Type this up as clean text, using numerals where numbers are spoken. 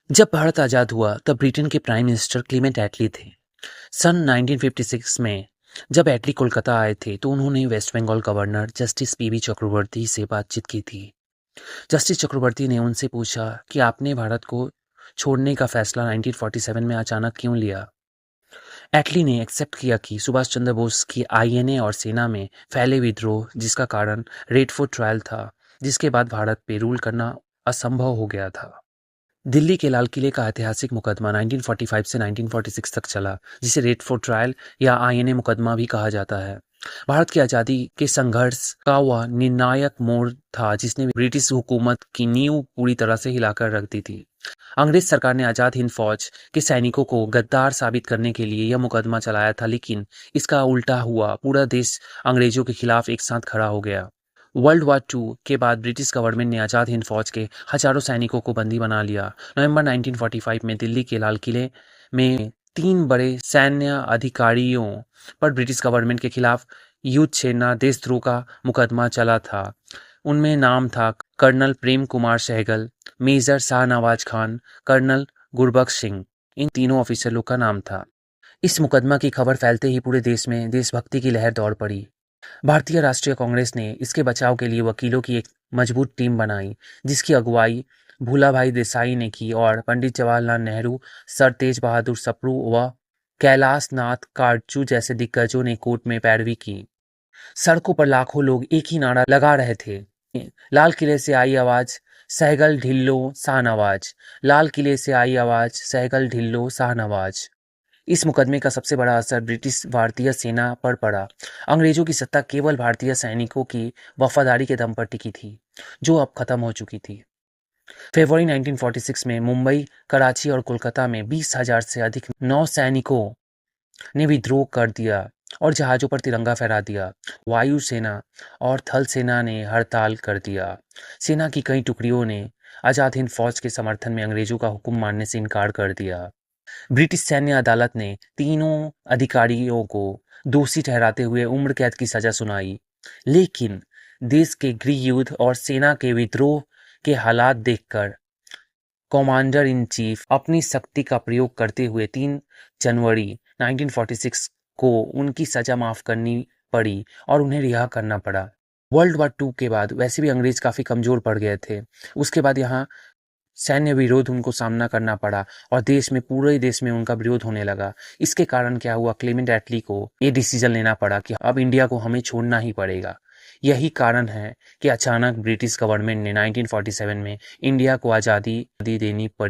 जब भारत आज़ाद हुआ तब ब्रिटेन के प्राइम मिनिस्टर क्लीमेंट एटली थे। सन 1956 में जब एटली कोलकाता आए थे तो उन्होंने west Bengal governor justice PB Chakravarti से बातचीत की थी। जस्टिस चक्रवर्ती ने उनसे पूछा कि आपने भारत को छोड़ने का फैसला 1947 में अचानक क्यों लिया। एटली ने एक्सेप्ट किया कि सुभाष चंद्र बोस की आईएनए और सेना में फैले विद्रोह जिसका कारण रेड फोर्ट ट्रायल था, जिसके बाद भारत पे रूल करना असंभव हो गया था। दिल्ली के लाल किले का ऐतिहासिक मुकदमा 1945 से 1946 तक चला, जिसे रेड फोर्ट ट्रायल या आईएनए मुकदमा भी कहा जाता है। भारत की आज़ादी के संघर्ष का वह निर्णायक मोड़ था जिसने ब्रिटिश हुकूमत की नींव पूरी तरह से हिलाकर रख दी थी। अंग्रेज सरकार ने आज़ाद हिंद फौज के सैनिकों को गद्दार साबित करने के लिए यह मुकदमा चलाया था, लेकिन इसका उल्टा हुआ। पूरा देश अंग्रेजों के खिलाफ एक साथ खड़ा हो गया। वर्ल्ड वार II के बाद ब्रिटिश गवर्नमेंट ने आज़ाद हिंद फौज के हजारों सैनिकों को बंदी बना लिया। नवंबर 1945 में दिल्ली के लाल किले में 3 बड़े सैन्य अधिकारियों पर ब्रिटिश गवर्नमेंट के खिलाफ युद्ध छेड़ना देशद्रोह का मुकदमा चला था। उनमें नाम था colonel Prem Kumar Sehgal, major Shahnawaz Khan, colonel Gurbaksh Singh. इन तीनों ऑफिसरों का नाम था। इस मुकदमा की खबर फैलते ही पूरे देश में देशभक्ति की लहर दौड़ पड़ी। भारतीय राष्ट्रीय कांग्रेस ने इसके बचाव के लिए वकीलों की एक मजबूत टीम बनाई, जिसकी अगुवाई भूलाभाई देसाई ने की और पंडित जवाहरलाल नेहरू, सर तेज बहादुर सप्रू व कैलाश नाथ काटजू जैसे दिग्गजों ने कोर्ट में पैरवी की। सड़कों पर लाखों लोग एक ही नारा लगा रहे थे, लाल किले से आई आवाज सहगल ढिल्लो शाहनवाज, लाल किले से आई आवाज सहगल ढिल्लो शाहनवाज। इस मुकदमे का सबसे बड़ा असर ब्रिटिश भारतीय सेना पर पड़ा। अंग्रेजों की सत्ता केवल भारतीय सैनिकों की वफादारी के दम पर टिकी थी, जो अब खत्म हो चुकी थी। फरवरी 1946 में मुंबई, कराची और कोलकाता में 20,000 से अधिक नौसैनिकों ने विद्रोह कर दिया और जहाज़ों पर तिरंगा फहरा दिया। वायुसेना और थल सेना ने हड़ताल कर दिया। सेना की कई टुकड़ियों ने आज़ाद हिंद फौज के समर्थन में अंग्रेजों का हुक्म मानने से इनकार कर दिया। ब्रिटिश सैन्य अदालत ने तीनों अधिकारियों को दोषी ठहराते हुए उम्र कैद की सजा सुनाई, लेकिन देश के गृह युद्ध और सेना के विद्रोह के हालात देखकर कमांडर इन चीफ अपनी शक्ति का प्रयोग करते हुए 3 जनवरी 1946 को उनकी सजा माफ करनी पड़ी और उन्हें रिहा करना पड़ा। वर्ल्ड वार II के बाद वैसे भी अंग्रेज काफी कमजोर पड़ गए थे। उसके बाद यहाँ सैन्य विरोध उनको सामना करना पड़ा और पूरे देश में उनका विरोध होने लगा। इसके कारण क्या हुआ, क्लेमेंट एटली को ये डिसीजन लेना पड़ा कि अब इंडिया को हमें छोड़ना ही पड़ेगा। यही कारण है कि अचानक ब्रिटिश गवर्नमेंट ने 1947 में इंडिया को आज़ादी देनी पड़ी।